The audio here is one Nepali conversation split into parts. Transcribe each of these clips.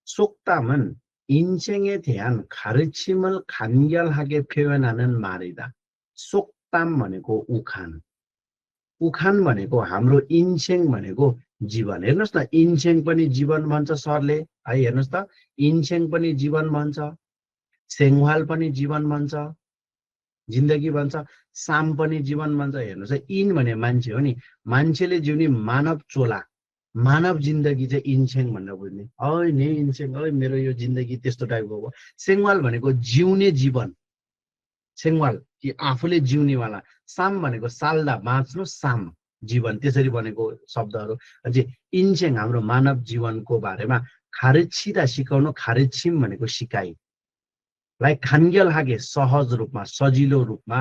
속담은 인생에 대한 가르침을 간결하게 표현하는 말이다. 속담 भनेको उखान, उखान भनेको हाम्रो इन्सेङ भनेको जीवन। हेर्नुस् न, इन्सेङ पनि जीवन भन्छ सरले है। हेर्नुस् त, इन्सेङ पनि जीवन भन्छ, सेङ्वाल पनि जीवन भन्छ, जिन्दगी भन्छ, साम पनि जीवन भन्छ। हेर्नुस् है, इन भने मान्छे हो नि, मान्छेले जिउने मानव चोला, मानव जिन्दगी चाहिँ इन्सेङ भनेर बुझ्ने। ऐ नि इन्सेङ, ऐ मेरो यो जिन्दगी त्यस्तो टाइपको हो। सेङ्वाल भनेको जिउने जीवन, सेङ्वाल कि आफूले जिउनेवाला। साम भनेको साल्दा बाँच्नु, साम जीवन, त्यसरी बनेको शब्दहरू। अझै इन्सेङ हाम्रो मानव जीवनको बारेमा खारेच्छिदा सिकाउनु, खारेच्छिम भनेको सिकाइ लाई खानगेलहागे सहज रूपमा, सजिलो रूपमा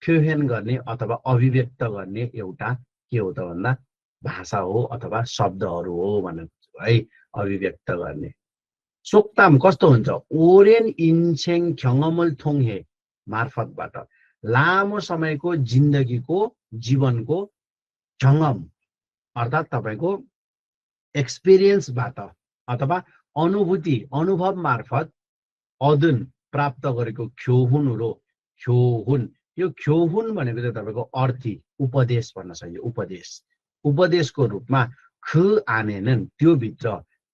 प्योहेन गर्ने अथवा अभिव्यक्त गर्ने एउटा के हो त भन्दा भाषा हो अथवा शब्दहरू हो भनेर है, अभिव्यक्त गर्ने। सोक्ताम कस्तो हुन्छ? ओरेन इन्सेङ ख्यङमल थोङहे मार्फतबाट लामो समयको जिन्दगीको, जीवनको ढङ्गम अर्थात् तपाईँको एक्सपिरियन्सबाट अथवा अनुभूति, अनुभव मार्फत अदुन प्राप्त गरेको ख्योहुन रो, ख्योहुन। यो ख्योहुन भनेको चाहिँ तपाईँको अर्थी, उपदेश भन्न सकियो। उपदेश, उपदेशको रूपमा ख आनेनन्, त्यो भित्र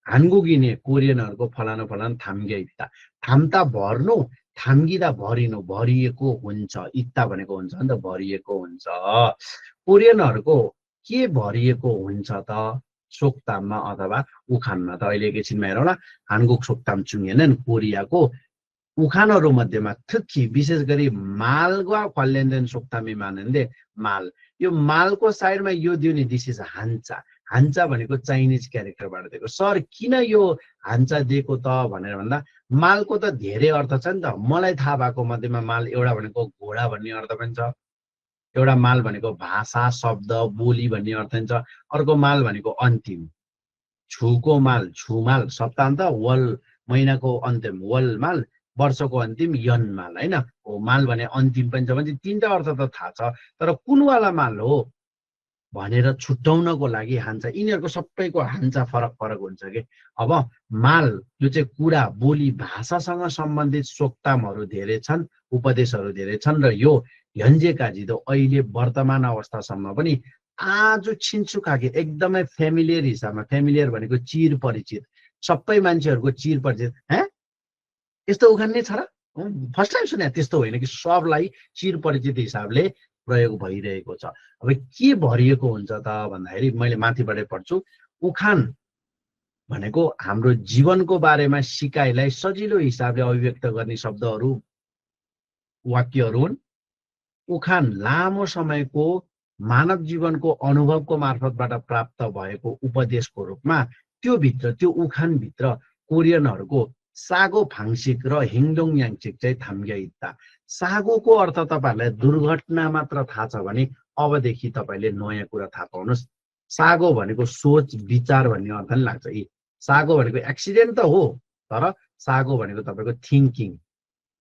हानगुगिने कोरियनहरूको फलाना फलाना थाम्गिता, थाम्ता भर्नु, थाम्गिदा भरिनु, भरिएको हुन्छ। इत्ता भनेको हुन्छ नि त, भरिएको हुन्छ। कोरियनहरूको के भरिएको हुन्छ त सोक्ताममा अथवा उखानमा? त अहिले एकैछिनमा हेरौँला। हानगुक सोक्ताम चुङ्गेनन्, कोरियाको उखानहरू मध्येमा थुक्की, विशेष गरी मालवा क्वालेन्डेन सोक्तामी मानन्दे माल। यो मालको साइडमा यो दियो नि, दिस इज हान्चा। हान्चा भनेको चाइनिज क्यारेक्टरबाट दिएको। सर किन यो हान्चा दिएको त भनेर भन्दा, मालको त धेरै अर्थ छ नि त। मलाई थाहा भएको मध्येमा माल एउटा भनेको घोडा भन्ने अर्थ पनि छ, एउटा माल भनेको भाषा, शब्द, बोली भन्ने अर्थ पनि छ, अर्को माल भनेको अन्तिम, छुको माल, छुमाल, सप्ताहन्त, वल महिनाको अन्तिम वल माल, वर्षको अन्तिम यन माल, होइन हो। माल भने अन्तिम पनि छ भने तीनटा अर्थ त थाहा छ, तर कुनवाला माल हो भनेर छुट्याउनको लागि हान्चा, यिनीहरूको सबैको हान्चा फरक फरक हुन्छ कि। अब माल यो चाहिँ कुरा, बोली, भाषासँग सम्बन्धित सोक्तामहरू धेरै छन्, उपदेशहरू धेरै छन्, र यो हन्जेकाजी त अहिले वर्तमान अवस्थासम्म पनि आज छिन्छु खाके एकदमै फेमिलियर हिसाबमा, फेमिलियर भनेको चिर परिचित, सबै मान्छेहरूको चिर परिचित। यस्तो उखान नै छ र? फर्स्ट टाइम सुने। त्यस्तो होइन कि सबलाई चिर परिचित हिसाबले प्रयोग भइरहेको छ। अब के भरिएको हुन्छ त भन्दाखेरि, मैले माथिबाटै पढ्छु। उखान भनेको हाम्रो जीवनको बारेमा सिकाइलाई सजिलो हिसाबले अभिव्यक्त गर्ने शब्दहरू, वाक्यहरू हुन्। उखान लामो समयको मानव जीवनको अनुभवको मार्फतबाट प्राप्त भएको उपदेशको रूपमा त्यो भित्र, त्यो उखानभित्र कोरियनहरूको सागो फाङ्सिक र हिङडोङ याङचिक चाहिँ थाम्ग्याइत्ता। सागोको अर्थ तपाईँहरूलाई दुर्घटना मात्र थाहा छ भने अबदेखि तपाईँले नयाँ कुरा थाहा पाउनुहोस्। सागो भनेको सोच, विचार भन्ने अर्थ नि लाग्छ। यी सागो भनेको एक्सिडेन्ट त हो, तर सागो भनेको तपाईँको थिङ्किङ,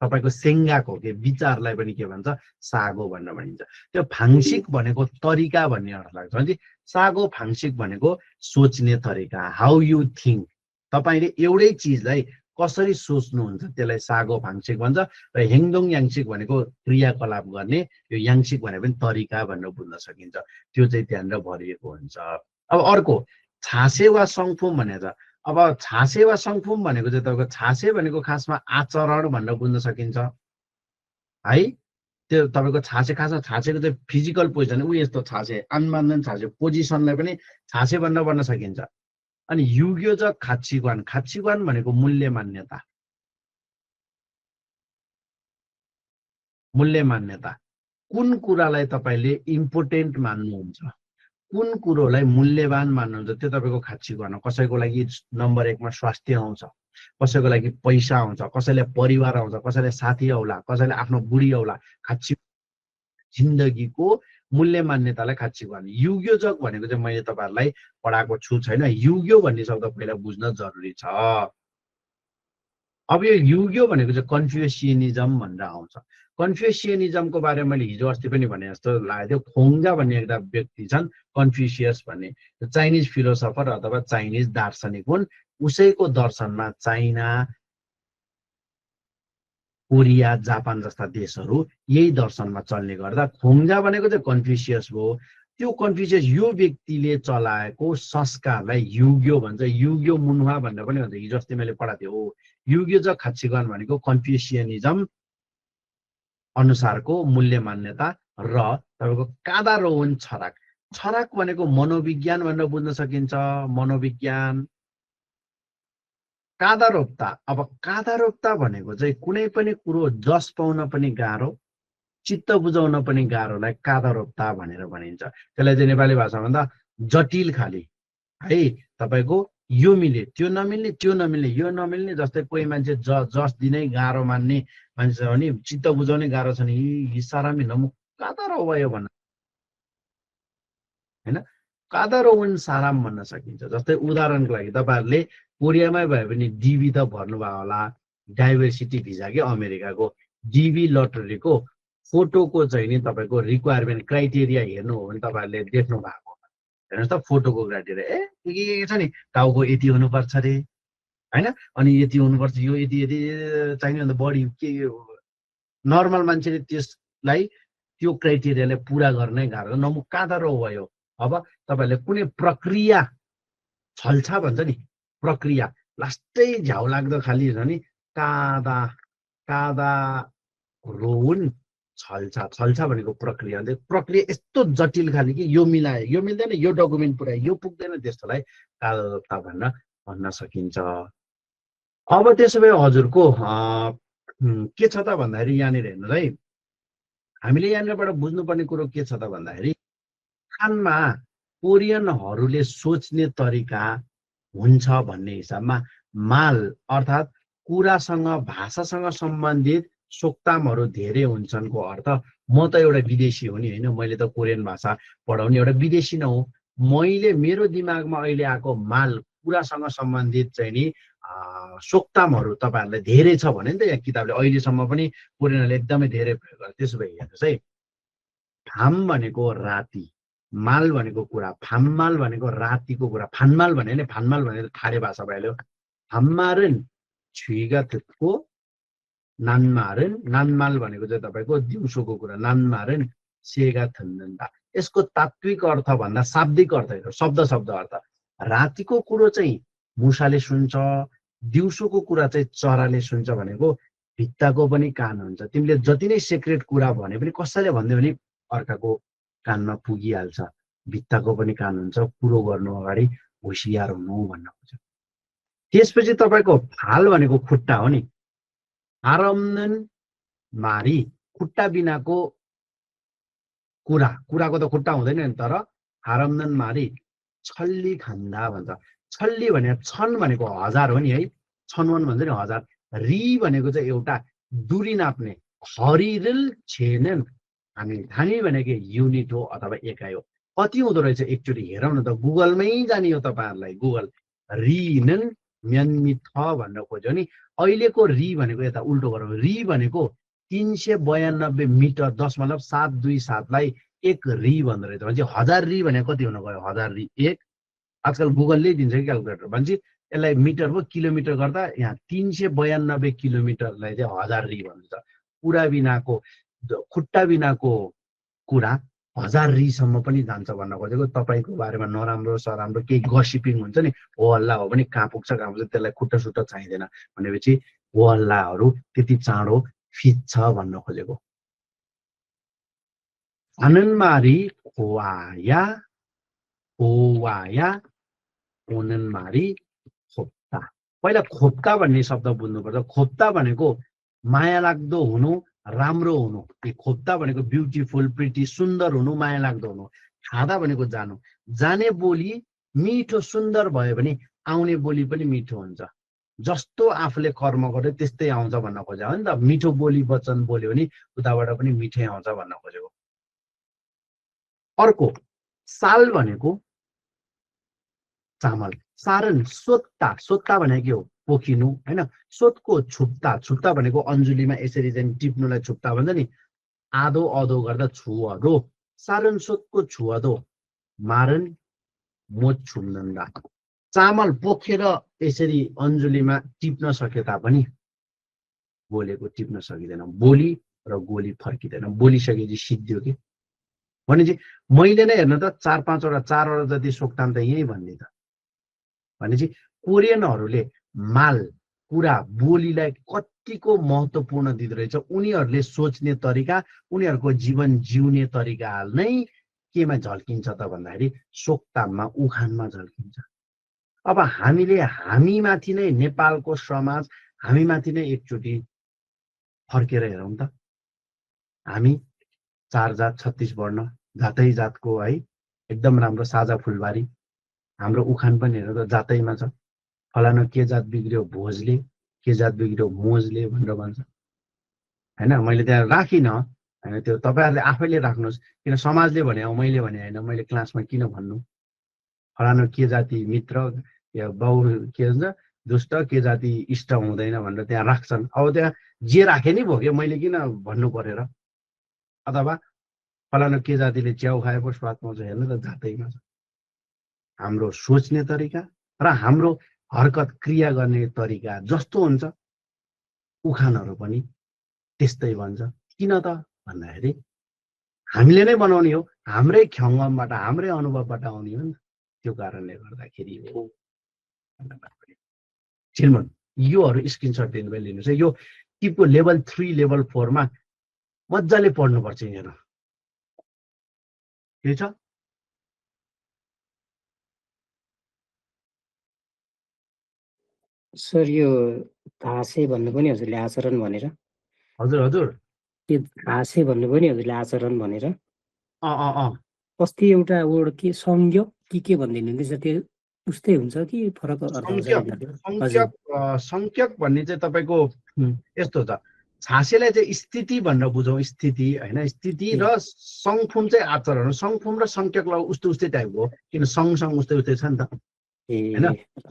तपाईँको सेङ्गाको के विचारलाई पनि के भन्छ? सागो भनेर भनिन्छ। त्यो फाङ्सिक भनेको तरिका भन्ने अर्थ लाग्छ भने सागो फाङ्सिक भनेको सोच्ने तरिका, हाउ यु थिङ्क। तपाईँले एउटै चिजलाई कसरी सोच्नुहुन्छ त्यसलाई सागो फाङ्सिक भन्छ। र हेङडोङ याङसिक भनेको क्रियाकलाप गर्ने, यो याङसिक भने पनि तरिका भनेर बुझ्न सकिन्छ। त्यो चाहिँ त्यहाँनिर भरिएको हुन्छ। अब अर्को छासे वा सङफुम भनेर, अब छासे वा सङफुम भनेको चाहिँ तपाईँको, छासे भनेको खासमा आचरण भनेर बुझ्न सकिन्छ है। त्यो तपाईँको छासे, खासमा छासेको चाहिँ फिजिकल पोजिसन, ऊ यस्तो छासे, अनुबन्धन छासे, पोजिसनलाई पनि छासे भनेर भन्न सकिन्छ। अनि युग्योजक खाच्छिग्वान, खाच्छिग्वान भनेको मूल्य मान्यता, मूल्य मान्यता। कुन कुरालाई तपाईँले इम्पोर्टेन्ट मान्नुहुन्छ, कुन कुरोलाई मूल्यवान मान्नुहुन्छ, त्यो तपाईँको खाच्छिग्वान हो। कसैको लागि नम्बर 1मा स्वास्थ्य आउँछ, कसैको लागि पैसा आउँछ, कसैलाई परिवार आउँछ, कसैलाई साथी औला, कसैलाई आफ्नो बुढी औला। खाच्छी जिन्दगीको मूल्य मान्यतालाई खाच्छिग्वान। युग्योजक भनेको चाहिँ मैले तपाईँहरूलाई पढाएको छु छैन, युग्यो भन्ने शब्द पहिला बुझ्न जरुरी छ। अब यो युग्यो भनेको चाहिँ कन्फ्युसियनिजम भनेर आउँछ। कन्फ्युसियनिजमको बारेमा मैले हिजो अस्ति पनि भने जस्तो लाग्यो। खोङ्जा भन्ने एउटा व्यक्ति छन्, कन्फ्युसियस भन्ने चाइनिज फिलोसफर अथवा चाइनिज दार्शनिक हुन्। उसैको दर्शनमा चाइना, कोरिया, जापान जस्ता देशहरू यही दर्शनमा चल्ने गर्दा खोङ्जा भनेको चाहिँ कन्फ्युसियस हो। त्यो कन्फ्युसियस यो व्यक्तिले चलाएको संस्कारलाई युग्यो भन्छ। युग्यो मुन्हुवा भनेर पनि भन्छ। हिजो अस्ति मैले पढाएको थिएँ हो। युग्यो ज खाचिगन भनेको कन्फ्युसियनिजम अनुसारको मूल्य मान्यता र तपाईँको कादारोवन छराक। छराक भनेको मनोविज्ञान भनेर बुझ्न सकिन्छ। मनोविज्ञान। कादारोपता। अब कादारोपता भनेको चाहिँ कुनै पनि कुरो जस पाउन पनि गाह्रो, चित्त बुझाउन पनि गाह्रोलाई कादारोपता भनेर भनिन्छ। त्यसलाई चाहिँ नेपाली भाषामा भन्दा जटिल खाली है। तपाईँको यो मिले, त्यो नमिल्ने, त्यो नमिल्ने, यो नमिल्ने। जस्तै कोही मान्छे जस दिनै गाह्रो मान्ने मान्छे छ भने, चित्त बुझाउने गाह्रो छ नि, यी सारामी नमु कादारो भयो भन्न होइन। कादारोवन साराम भन्न सकिन्छ। जस्तै उदाहरणको लागि तपाईँहरूले कोरियामै भयो भने डिबी त भर्नुभयो होला, डाइभर्सिटी भिजा के अमेरिकाको डिबी लटरीको फोटोको चाहिँ नि तपाईँको रिक्वायरमेन्ट क्राइटेरिया हेर्नु हो भने तपाईँहरूले देख्नु भएको हेर्नुहोस् त। फोटोको क्राइटेरिया के छ नि, टाउको यति हुनुपर्छ अरे होइन, अनि यति हुनुपर्छ, यो यति यति चाहिने भन्दा बढी के नर्मल मान्छेले त्यसलाई त्यो क्राइटेरियालाई पुरा गर्नै गाह्रो। नमु कादारो भयो। अब तपाईँहरूले कुनै प्रक्रिया छल्छा भन्छ नि, प्रक्रिया लास्टै झ्याउ लाग्दो खालि छ नि, कादा कादा रोउन छल्छा। छल्छा भनेको प्रक्रिया। प्रक्रिया यस्तो जटिल खाले कि यो मिलायो, यो मिल्दैन, यो डकुमेन्ट पुऱ्यायो, यो पुग्दैन, त्यस्तोलाई कादारोपता भन्न सकिन्छ। अब त्यसो भए हजुरको के छ त भन्दाखेरि यहाँनिर हेर्नुहोस् है, हामीले यहाँनिरबाट बुझ्नुपर्ने कुरो के छ त भन्दाखेरि खानमा कोरियनहरूले सोच्ने तरिका हुन्छ भन्ने हिसाबमा माल अर्थात् कुरासँग, भाषासँग सम्बन्धित सोक्तामहरू धेरै हुन्छन् को अर्थ म त एउटा विदेशी हो नि होइन, मैले त कोरियन भाषा पढाउने एउटा विदेशी न हो। मैले मेरो दिमागमा अहिले आएको माल कुरासँग सम्बन्धित चाहिँ नि सोक्तामहरू तपाईँहरूलाई धेरै छ भने नि त यहाँ किताबले अहिलेसम्म पनि कोरियनहरूले एकदमै धेरै प्रयोग गर्छ। त्यसो भए हेर्नुहोस् है, फाम भनेको राति, माल भनेको कुरा, फाममाल भनेको रातिको कुरा, फानमाल भने नि, फानमाल भनेको ठाडे भाषा भइहाल्यो। फाममारन छुइगा थुक्को नानमारन, नानमाल भनेको चाहिँ तपाईँको दिउँसोको कुरा, नानमारन सेगा थन्दन्दा। यसको तात्विक अर्थ भन्दा शाब्दिक अर्थ हेर्नु, शब्द अर्थ। रातिको कुरो चाहिँ मुसाले सुन्छ, दिउँसोको कुरा चाहिँ चराले सुन्छ भनेको भित्ताको पनि कान हुन्छ। तिमीले जति नै सिक्रेट कुरा भने पनि कसैले भन्यो भने अर्काको कानमा पुगिहाल्छ। भित्ताको पनि कान हुन्छ, कुरो गर्नु अगाडि होसियार हुनु भन्न खोज्छ। त्यसपछि तपाईँको फाल भनेको खुट्टा हो नि, आरम्नन मारी, खुट्टा बिनाको कुरा, कुराको त खुट्टा हुँदैन नि, तर आरम्नन मारी छल्ली खान्दा भन्छ। छल्ली भने छन् भनेको हजार हो नि है, छनवन भन्छ नि हजार। री भनेको चाहिँ एउटा दूरी नाप्ने, हरिरिल छेनन हामी, हामी भनेको युनिट हो अथवा एकाइ हो। कति हुँदो रहेछ एकचोटि हेरौँ न त, गुगलमै जाने हो तपाईँहरूलाई। गुगल रिनन म्यान्मी थ भनेर खोज्यो नि, अहिलेको री भनेको यता उल्टो गरौँ, री भनेको 392 मिटर 10.727लाई 1 री भन्दो रहेछ। भन्छ 1000 री भनेको कति हुन गयो, 1000 री 1, आजकल गुगलले दिन्छ कि क्यालकुलेटर। भन्छ यसलाई मिटर पो किलोमिटर गर्दा यहाँ 392 किलोमिटरलाई चाहिँ 1000 री भन्छ। कुरा बिनाको, खुट्टा बिनाको कुरा 1000 रीसम्म पनि जान्छ भन्न खोजेको। तपाईँको बारेमा नराम्रो सराम्रो केही गसिपिङ हुन्छ नि, हो हल्ला हो भने कहाँ पुग्छ कहाँ पुग्छ, त्यसलाई खुट्टा सुट्टा चाहिँदैन भनेपछि हो हल्लाहरू त्यति चाँडो फिच्छ भन्न खोजेको। आनन्दमारी खोवाया, खोवाया ओननमारी खोप्ता। पहिला खोप्ता भन्ने शब्द बुझ्नुपर्छ। खोप्ता भनेको माया लाग्दो हुनु, राम्रो हुनु। खोप्ता भनेको ब्युटिफुल, प्रिटी, सुन्दर हुनु, माया लाग्दो हुनु। खादा भनेको जानु, जाने बोली मिठो सुन्दर भयो भने आउने बोली पनि मिठो हुन्छ। जस्तो आफूले कर्म गर्यो त्यस्तै आउँछ भन्न खोजेको हो नि त। मिठो बोली वचन बोल्यो भने उताबाट पनि मिठै आउँछ भन्न खोजेको। अर्को साल भनेको चामल, सारन सोत्ता, सोत्ता भनेको के हो, पोखिनु हैन सोतको छुप्ता भनेको अन्जुलीमा यसरी चाहिँ टिप्नुलाई छुप्ता भन्छ नि आदो अदो गर्दा छुअदो सारन सोतको छुअदो मारन मोच छुम्नन्दा चामल पोखेर यसरी अन्जुलीमा टिप्न सके तापनि बोलेको टिप्न सकिँदैन बोली र गोली फर्किँदैन बोलिसकेपछि सिद्धियो कि भनेपछि मैले नै हेर्न त 4-5वटा जति सोक्तान त यही भन्ने त भनेपछि कोरियनहरूले माल कुरा बोलीलाई कतिको महत्त्वपूर्ण दिँदो रहेछ उनीहरूले सोच्ने तरिका उनीहरूको जीवन जिउने तरिका नै केमा झल्किन्छ त भन्दाखेरि सोक्ताममा उखानमा झल्किन्छ अब हामीले हामीमाथि नै नेपालको समाज हामीमाथि नै एकचोटि फर्केर हेरौँ त हामी 4 जात 36 वर्ण जातै जातको है एकदम राम्रो साझा फुलबारी हाम्रो उखान पनि हेरेर त जातैमा छ फलानु के जात बिग्रियो भोजले के जात बिग्रियो मोजले भनेर भन्छ हैन मैले त्यहाँ राखिनँ हैन त्यो तपाईहरुले आफैले राख्नुस् किन समाजले भने हो मैले भने हैन मैले क्लासमा किन भन्नु फलानु के जाति मित्र या बाउ के भन्छ दुष्ट के जाति इष्ट हुँदैन भनेर त्यहाँ राख्छन् अब त्यहाँ जे राखे नि भयो के मैले किन भन्नु परेर अथवा फलानु के जातिले च्याउ खाए पो स्वाद पाउँछ हेर्नु त जातैमा छ हाम्रो सोच्ने तरिका र हाम्रो हरकत क्रिया गर्ने तरिका जस्तो हुन्छ उखानहरू पनि त्यस्तै भन्छ किन त भन्दाखेरि हामीले नै बनाउने हो हाम्रै ख्याङ्गमबाट हाम्रै अनुभवबाट आउने हो नि त्यो कारणले गर्दाखेरि हो चिल्मन योहरू स्क्रिनशट दिनुभयो लिनुहोस् है यो टिपको लेभल 3 लेभल 4 मा मजाले पढ्नुपर्छ यहाँ के छ सर यो घाँसे भन्नु पनि हजुरले आचरण भनेर हजुर हजुर के घाँसे भन्नु पनि हजुरले आचरण भनेर अ अस्ति एउटा वर्ड के संज्ञक के भनिदिनु हुँदैछ त्यो उस्तै हुन्छ कि फरक अर्थ हुन्छ संज्ञक भन्ने चाहिँ तपाईको यस्तो छ छासेलाई चाहिँ स्थिति भनेर बुझौँ स्थिति हैन स्थिति र संफुम चाहिँ आचरण संफुम र संज्ञकलाई उस्तै टाइपको किन सँगसँग उस्तै छ नि त हैन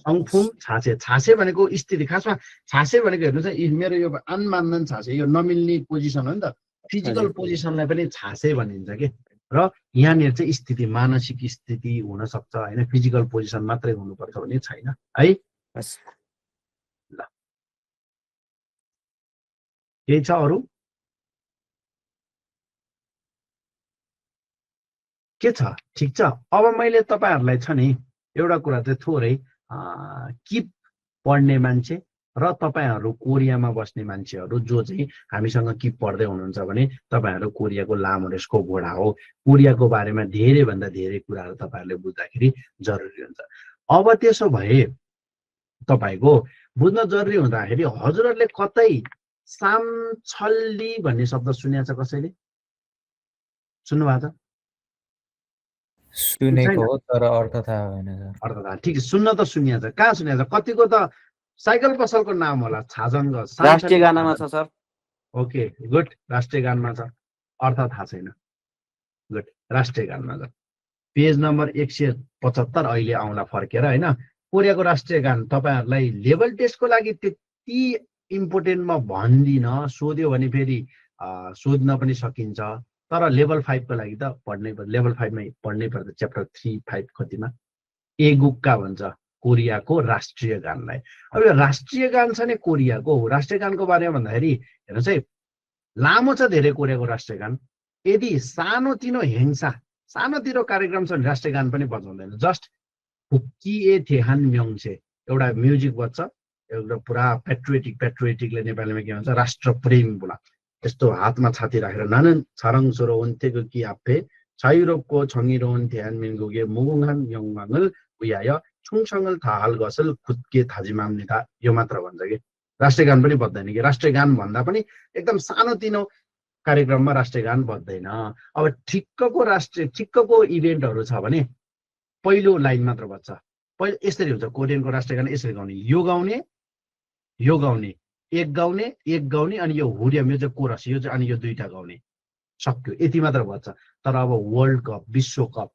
संफुम छासे भनेको स्थिति खासमा छासे भनेको हेर्नु चाहिँ मेरो यो अनमानन छासे यो नमिल्ने पोजिसन हो नि त फिजिकल पोजिसनलाई पनि छासे भनिन्छ के र यहाँनिर चाहिँ स्थिति मानसिक स्थिति हुन सक्छ हैन फिजिकल पोजिसन मात्रै हुनुपर्छ भन्ने छैन है ल केही छ अरु के छ ठिक छ अब मैले तपाईहरुलाई छ नि एउटा कुरा चाहिँ थोरै किप पढ्ने मान्छे र तपाईहरु कोरियामा बस्ने मान्छेहरु जो चाहिँ हामीसँग किप पढ्दै हुनुहुन्छ भने तपाईहरु कोरियाको लामो रेसको घोडा हो कोरियाको बारेमा धेरै भन्दा धेरै कुराहरु तपाईहरुले बुझ्दाखेरि जरुरी हुन्छ अब त्यसो भए तपाईको बुझ्न जरुरी हुँदाखेरि हजुरहरुले कतै सामछल्ली भन्ने शब्द सुनेछ कसैले सुन्नु भएको छ सुनेको हो तर अर्थ थाहा भएन सर अर्थ थाहा ठीक सुन्न त सुनिया छ कहाँ सुनिया छ कतिको त साइकल पसलको नाम होला छाजङ्ग राष्ट्रिय गानामा छ सर ओके गुड राष्ट्रिय गानमा छ अर्थ थाहा छैन गुड राष्ट्रिय गानमा छ पेज नम्बर 175 अहिले आउँला फर्केर हैन कोरियाको राष्ट्रिय गान तपाईहरुलाई लेभल टेस्टको लागि त्यति इम्पोर्टेन्ट म भन्दिन सोध्यो भने फेरि सोध्न पनि सकिन्छ तर लेभल 5 को लागि त पढ्नै पर्छ लेभल 5 मा पढ्नै पर्छ च्याप्टर 3 5 कतिमा एगुक्का भन्छ कोरियाको राष्ट्रिय गानलाई अब यो राष्ट्रिय गान छ नि कोरियाको राष्ट्रिय गानको बारेमा भन्दाखेरि हेर्नुस् है लामो छ धेरै कोरियाको राष्ट्रिय गान यदि सानोतिनो हेंसा सानोतिनो कार्यक्रम छ भने राष्ट्रिय गान पनि बजाउँदैन जस्ट हुक्किए थेहान म्योङसे एउटा म्युजिक बज्छ एउटा पुरा पेट्रियोटिकले नेपालीमा के भन्छ राष्ट्र प्रेम बोला यस्तो हातमा छाती राखेर नानन छरङ सोरो ओन्थेको कि आफे छाइरोको छङ्गिरो ओन्थेहान मिनगुगे मुगुङहान यङमाङल उयाय छुङसँगल थाहाल गसल खुदके थाजिमाम्ने था यो मात्र भन्छ कि राष्ट्रिय गान पनि बज्दैन कि राष्ट्रिय गान भन्दा पनि एकदम सानोतिनो कार्यक्रममा राष्ट्रिय गान बज्दैन अब ठिक्कको इभेन्टहरु छ भने पहिलो लाइन मात्र बज्छ पहिलो यसरी हुन्छ कोरियनको राष्ट्रिय गान यसरी गाउने यो गाउने एक गाउने अनि यो हुरियम यो चाहिँ कोरस यो चाहिँ अनि यो दुईटा गाउने सक्यो यति मात्र बज्छ तर अब वर्ल्ड कप विश्व कप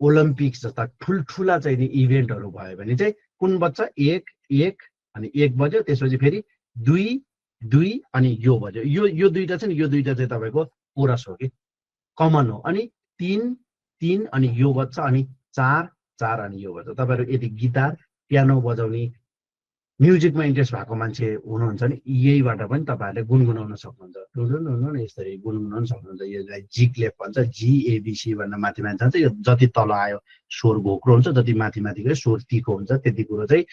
ओलम्पिक्स जस्ता ठुल्ठुला चाहिँ नि इभेन्टहरु भयो भने चाहिँ कुन बच्चा एक अनि 1 बज्यो, त्यसपछि फेरि 2 अनि यो बज्यो। यो दुईटा छ नि, यो दुईटा चाहिँ तपाईँको कोरस हो कि कमन हो। अनि 3 अनि यो बज्छ, अनि 4 अनि यो बज्छ। तपाईँहरू यदि गिटार पियानो बजाउने म्युजिकमा इन्ट्रेस्ट भएको मान्छे हुनुहुन्छ नि, यहीबाट पनि तपाईँहरूले गुनगुनाउन सक्नुहुन्छ। यसरी गुनगुनाउन सक्नुहुन्छ। यसलाई जी क्लेप भन्छ, जिएबिसी भनेर माथि माथि जान्छ। यो जति तल आयो स्वर घोक्रो हुन्छ, जति माथि माथि गयो स्वर तिखो हुन्छ। त्यति कुरो चाहिँ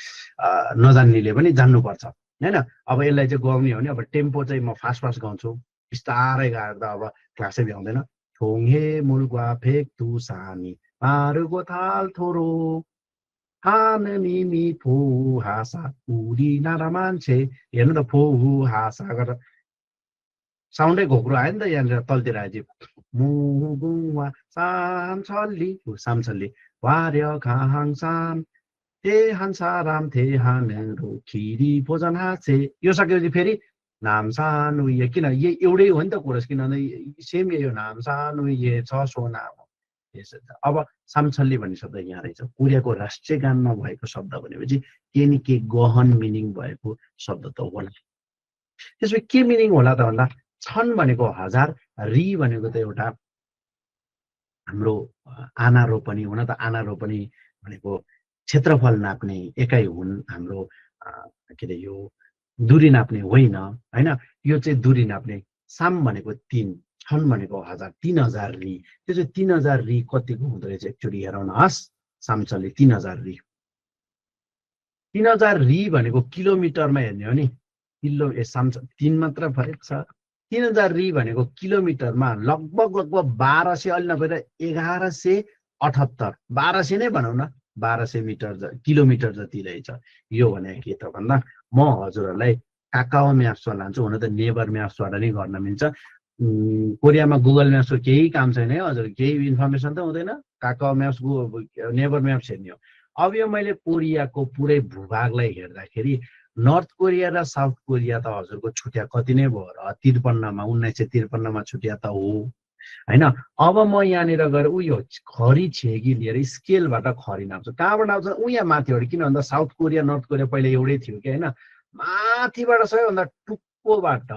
नजान्नेले पनि जान्नुपर्छ होइन। अब यसलाई चाहिँ गाउने हो भने अब टेम्पो चाहिँ म फास्ट गाउँछु, बिस्तारै गाएर त अब क्लासै भ्याउँदैन। ठोङे मुलुवा फेक तु सानी मारुको थाल थोरो हानमिमी फो हासा उडी नारा मान्छे। हेर्नु त फो हासा गरेर साउन्डै घोक्रो आयो नि त यहाँनिर तलतिर आएपछि। मुगुवा सामछल्ली सामछल्ली वार्य खाहाङ साम ते हान्साराम थे हानेरो खिरी भोजन हाँसे। यो सकेपछि फेरि नाम सानो ये, किन यो एउटै हो नि त कोरस, किनभने सेम यही हो, नाम सानो ये छ सोना। अब सामछल्ली भन्ने शब्द यहाँ रहेछ। कोरियाको राष्ट्रिय गानमा भएको शब्द भनेपछि के नि के गहन मिनिङ भएको शब्द त होला। त्यसपछि के मिनिङ होला त भन्दा छन् भनेको 1000, री भनेको त एउटा हाम्रो आना रोपनी हुन त आना रोपनी भनेको क्षेत्रफल नाप्ने एकाइ हुन् हाम्रो के अरे यो दूरी नाप्ने होइन होइन। यो चाहिँ दूरी नाप्ने। साम भनेको 3, छन् भनेको 1000, 3000 री। त्यो चाहिँ 3000 री कतिको हुँदो रहेछ एकचोटि हेरौँनुहोस्। सामचल्ली 3000 री। 3000 री भनेको किलोमिटरमा हेर्ने हो नि, किलो 3 मात्र फरक छ। 3000 री भनेको किलोमिटरमा लगभग 1200 अलि नभएर 1178, 1200 नै भनौँ न, 1200 मिटर किलोमिटर जति रहेछ। यो भने के त भन्दा म हजुरहरूलाई काकाओ म्याप्समा लान्छु। हुन त नेबर म्याप्सबाट नै गर्न मिल्छ। कोरियामा गुगल म्याप्सको केही काम छैन है हजुर, केही इन्फर्मेसन त हुँदैन। काकाओ म्याप्स नेबर म्याप्स हेर्ने हो। अब यो मैले कोरियाको पुरै भूभागलाई हेर्दाखेरि नर्थ कोरिया र साउथ कोरिया त हजुरको छुट्या कति नै भयो र 53मा 1953मा छुट्या त हो होइन। अब म यहाँनिर गएर उयो खरी छेकी लिएर स्केलबाट खरी नाप्छु। कहाँबाट आउँछ यहाँ माथिबाट, किन भन्दा साउथ कोरिया नर्थ कोरिया पहिला एउटै थियो कि होइन। माथिबाट सबैभन्दा टुप्पोबाट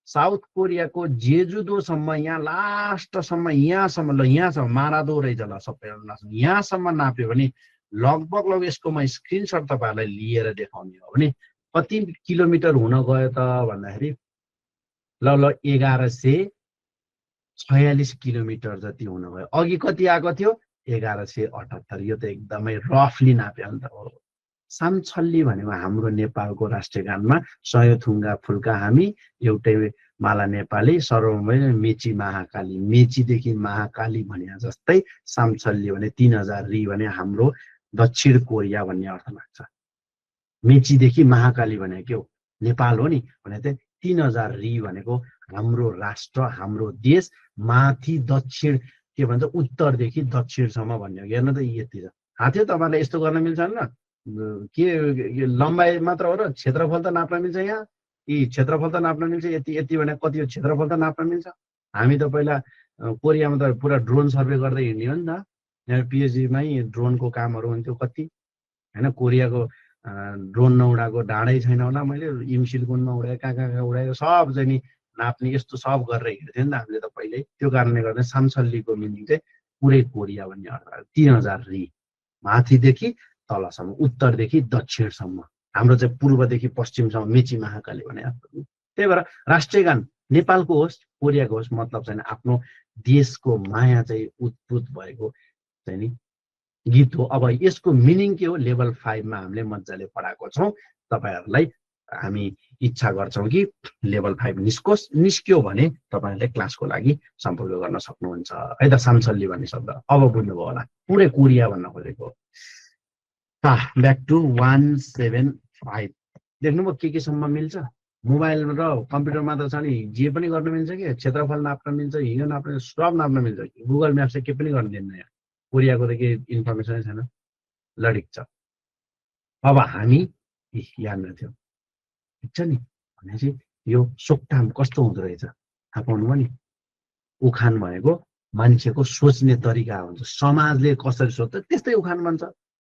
साउथ कोरियाको जेजुदोसम्म, यहाँ लास्टसम्म, यहाँसम्म, ल यहाँसम्म मारादो रहेछ ल सबैभन्दा यहाँसम्म नाप्यो भने लगभग यसको म स्क्रिनसट तपाईँहरूलाई लिएर देखाउने हो भने कति किलोमिटर हुन गयो त भन्दाखेरि ल 1146 किलोमिटर जति हुन गयो। अघि कति आएको थियो 1178। यो त एकदमै रफली नाप्यो नि त हो। सामछल्ली भनेको हाम्रो नेपालको राष्ट्रिय गानमा सयथुङ्गा फुल्का हामी एउटै माला नेपाली सर्वमय मेची महाकाली, मेचीदेखि महाकाली भने जस्तै सामछल्ली भने 3000 री भने हाम्रो दक्षिण कोरिया भन्ने अर्थ लाग्छ। मेचीदेखि महाकाली भने के हो, नेपाल हो नि भने चाहिँ 3000 री भनेको हाम्रो राष्ट्र, हाम्रो देश माथि दक्षिण के भन्छ उत्तरदेखि दक्षिणसम्म भन्ने हो। हेर्नु त यति छ। थाहा थियो तपाईँलाई यस्तो गर्न मिल्छ न, के लम्बाइ मात्र हो र क्षेत्रफल त नाप्न मिल्छ। यहाँ यी क्षेत्रफल त नाप्न मिल्छ। यति भने कति हो क्षेत्रफल त नाप्न मिल्छ। हामी त पहिला कोरियामा त पुरा ड्रोन सर्वे गर्दै हिँड्ने हो नि त। यहाँ पिएचडीमै ड्रोनको कामहरू हुन्थ्यो कति होइन। कोरियाको ड्रोन नउडाएको डाँडै छैन होला। मैले इमसिलकुनमा उडाएँ, कहाँ कहाँ उडाएको सब चाहिँ नि नाप्ने यस्तो सब गरेर हिँड्थ्यो नि त हामीले त पहिल्यै। त्यो कारणले गर्दा सामछल्लीको मिनिङ चाहिँ पुरै कोरिया भन्ने अर्थ। 3000 री माथिदेखि तलसम्म, उत्तरदेखि दक्षिणसम्म। हाम्रो चाहिँ पूर्वदेखि पश्चिमसम्म मेची महाकाली भने। त्यही भएर राष्ट्रिय गान नेपालको होस् कोरियाको होस् मतलब छैन, आफ्नो देशको माया चाहिँ उत्पुत भएको चाहिँ नि गीत हो। अब यसको मिनिङ के हो लेभल 5 मा हामीले मजाले पढाएको छौँ। तपाईँहरूलाई हामी इच्छा गर्छौँ कि लेभल 5 निस्क्यो भने तपाईँहरूले क्लासको लागि सम्पर्क गर्न सक्नुहुन्छ है त। सामछल्ली भन्ने शब्द अब बुझ्नुभयो होला, पुरै कोरिया भन्न खोजेको। ब्याक टु 175 देख्नुभयो के सम्म मिल्छ। मोबाइल र कम्प्युटरमा त छ नि जे पनि गर्न मिल्छ कि, क्षेत्रफल नाप्न मिल्छ, हिँड्न नाप्न, सब नाप्न मिल्छ। गुगल म्याप चाहिँ के पनि गर्न दिन्न। यहाँ कोरियाको त केही इन्फर्मेसनै छैन। लडिक छ। अब हामी यहाँनिर थियो ठिक छ नि भनेपछि यो सोक्टाम कस्तो हुँदो रहेछ थाहा पाउनुभयो नि। उखान भनेको मान्छेको सोच्ने तरिका हुन्छ, समाजले कसरी सोच्छ त्यस्तै उखान भन्छ।